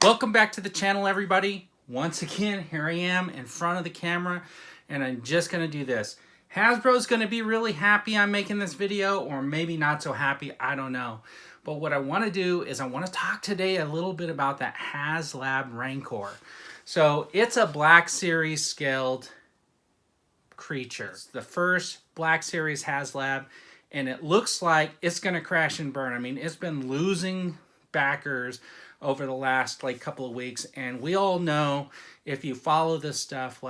Welcome back to the channel, everybody. Once again, here I am in front of the camera, and I'm just going to do this. Hasbro's going to be really happy I'm making this video, or maybe not so happy, I don't know. But what I want to do is I want to talk today a little bit about that HASLAB Rancor. So it's a Black Series scaled creature. It's the first Black Series HASLAB, and it looks like it's going to crash and burn. I mean, it's been losing backers over the last couple of weeks, and we all know, if you follow this stuff,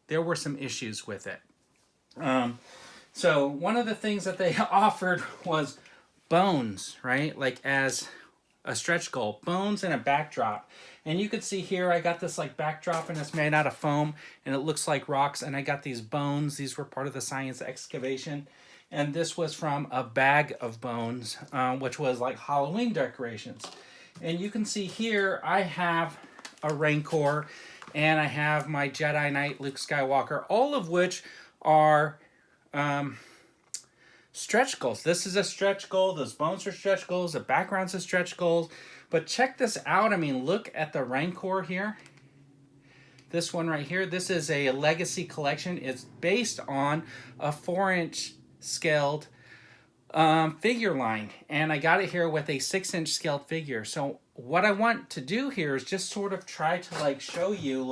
there were some issues with it. So one of the things that they offered was bones, right? As a stretch goal, bones and a backdrop. And you can see here I got this backdrop, and it's made out of foam, and it looks like rocks, and I got these bones. These were part of the science excavation, and this was from a bag of bones, which was like Halloween decorations. And you can see here I have a Rancor, and I have my Jedi Knight Luke Skywalker, all of which are stretch goals. This is a stretch goal. Those bones are stretch goals. The background's a stretch goals. But check this out. I mean, look at the Rancor here. This one right here. This is a legacy collection. It's based on a 4-inch scaled figure line, and I got it here with a 6-inch scaled figure. So what I want to do here is just sort of try to show you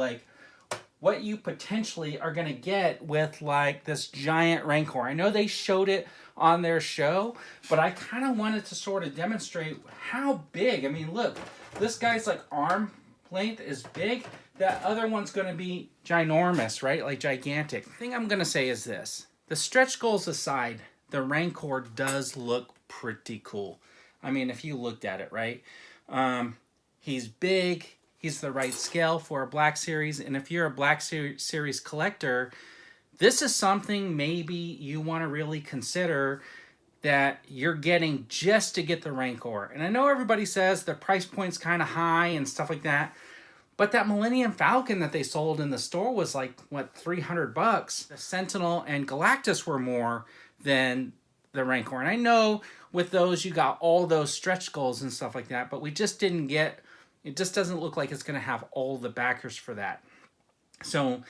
what you potentially are going to get with this giant Rancor. I know they showed it on their show, but I kind of wanted to sort of demonstrate how big. I mean, look, this guy's arm length is big. That other one's going to be ginormous, right? Gigantic. The thing I'm going to say is this: the stretch goals aside, the Rancor does look pretty cool. I mean, if you looked at it, right? He's big. He's the right scale for a Black Series. And if you're a Black Series collector, this is something maybe you want to really consider that you're getting just to get the Rancor. And I know everybody says the price point's kind of high and stuff like that, but that Millennium Falcon that they sold in the store was what, $300? The Sentinel and Galactus were more than the Rancor. And I know with those you got all those stretch goals and stuff like that, but we just didn't get, it just doesn't look like it's going to have all the backers for that. So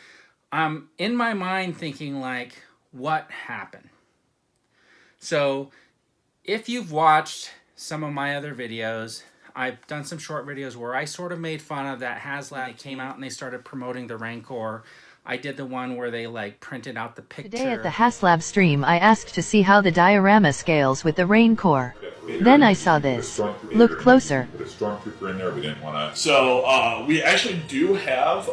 I'm in my mind thinking what happened? So if you've watched some of my other videos, I've done some short videos where I sort of made fun of that HASLAB. They came out and they started promoting the Rancor. I did the one where they printed out the picture. Today at the HASLAB stream I asked to see how the diorama scales with the Rancor. Then I saw this. Look closer. Put a stormtrooper in there, we didn't want to. So we actually do have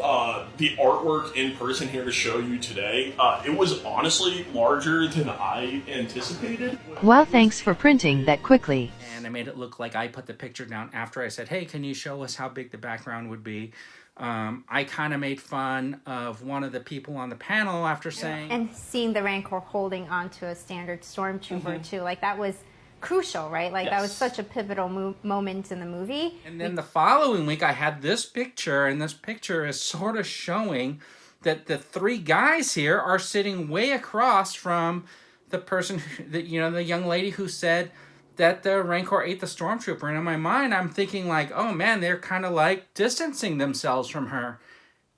the artwork in person here to show you today. It was honestly larger than I anticipated. Wow, thanks for printing that quickly. And I made it look like I put the picture down after I said, hey, can you show us how big the background would be? I kind of made fun of one of the people on the panel after saying... And seeing the Rancor holding onto a standard stormtrooper too, that was crucial, right? Yes. That was such a pivotal moment in the movie. And then the following week I had this picture, and this picture is sort of showing that the three guys here are sitting way across from the person, the young lady who said that the Rancor ate the stormtrooper. And in my mind, I'm thinking oh man, they're kind of distancing themselves from her.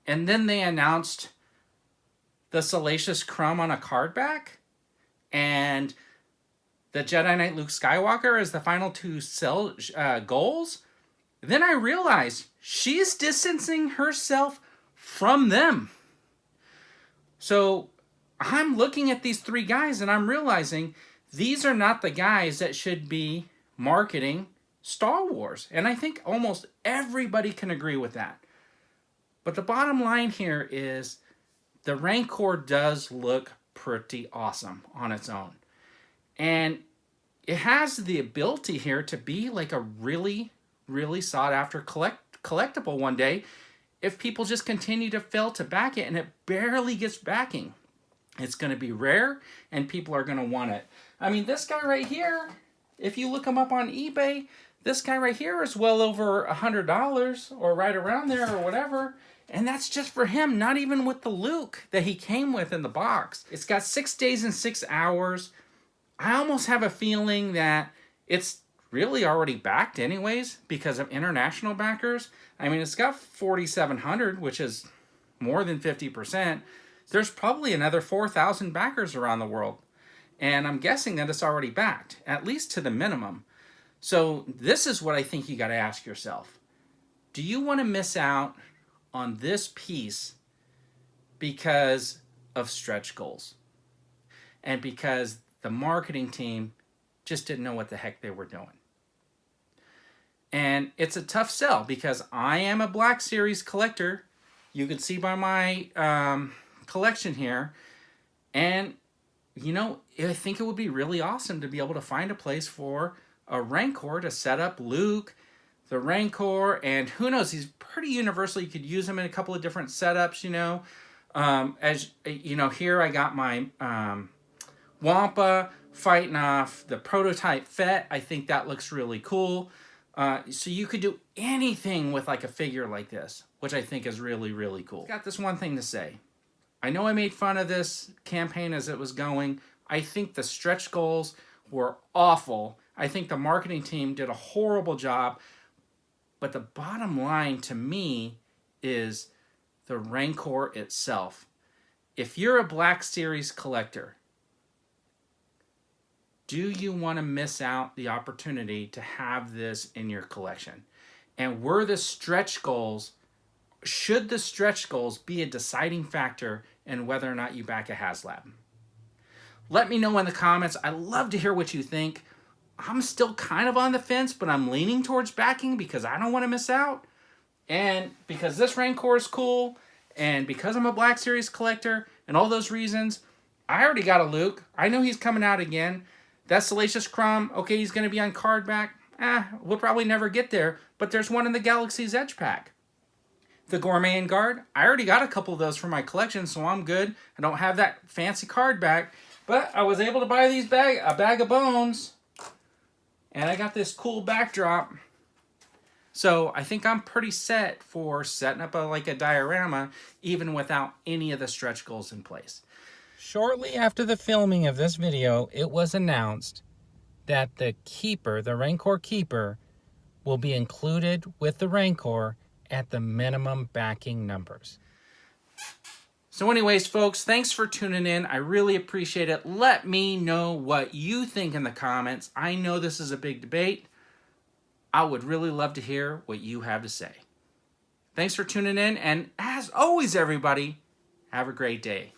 And then they announced the Salacious Crumb on a card back, and the Jedi Knight Luke Skywalker as the final two goals. Then I realized she's distancing herself from them. So I'm looking at these three guys and I'm realizing these are not the guys that should be marketing Star Wars. And I think almost everybody can agree with that. But the bottom line here is the Rancor does look pretty awesome on its own. And it has the ability here to be a really, really sought after collectible one day if people just continue to fail to back it, and it barely gets backing. It's going to be rare, and people are going to want it. I mean, this guy right here, if you look him up on eBay, this guy right here is well over $100 or right around there or whatever. And that's just for him, not even with the Luke that he came with in the box. It's got 6 days and 6 hours. I almost have a feeling that it's really already backed anyways because of international backers. I mean, it's got 4,700, which is more than 50%. There's probably another 4,000 backers around the world. And I'm guessing that it's already backed, at least to the minimum. So this is what I think you got to ask yourself. Do you want to miss out on this piece because of stretch goals? And because the marketing team just didn't know what the heck they were doing? And it's a tough sell because I am a Black Series collector. You can see by my collection here. And, you know, I think it would be really awesome to be able to find a place for a Rancor to set up Luke, the Rancor, and who knows, he's pretty universal. You could use him in a couple of different setups, you know. As you know, here I got my Wampa fighting off the prototype Fett. I think that looks really cool. So you could do anything with like a figure like this, which I think is really, really cool. Got this one thing to say. I know I made fun of this campaign as it was going. I think the stretch goals were awful. I think the marketing team did a horrible job. But the bottom line to me is the Rancor itself. If you're a Black Series collector, do you want to miss out the opportunity to have this in your collection? And were the stretch goals, should the stretch goals be a deciding factor in whether or not you back a HasLab? Let me know in the comments. I love to hear what you think. I'm still kind of on the fence, but I'm leaning towards backing because I don't want to miss out. And because this Rancor is cool, and because I'm a Black Series collector, and all those reasons, I already got a Luke. I know he's coming out again. That Salacious Crumb, okay, he's going to be on card back. We'll probably never get there, but there's one in the Galaxy's Edge pack. The Gourmet and Guard, I already got a couple of those for my collection, so I'm good. I don't have that fancy card back, but I was able to buy these a bag of bones, and I got this cool backdrop. So I think I'm pretty set for setting up like a diorama, even without any of the stretch goals in place. Shortly after the filming of this video, it was announced that the Keeper, the Rancor Keeper, will be included with the Rancor at the minimum backing numbers. So anyways, folks, thanks for tuning in. I really appreciate it. Let me know what you think in the comments. I know this is a big debate. I would really love to hear what you have to say. Thanks for tuning in, and as always, everybody, have a great day.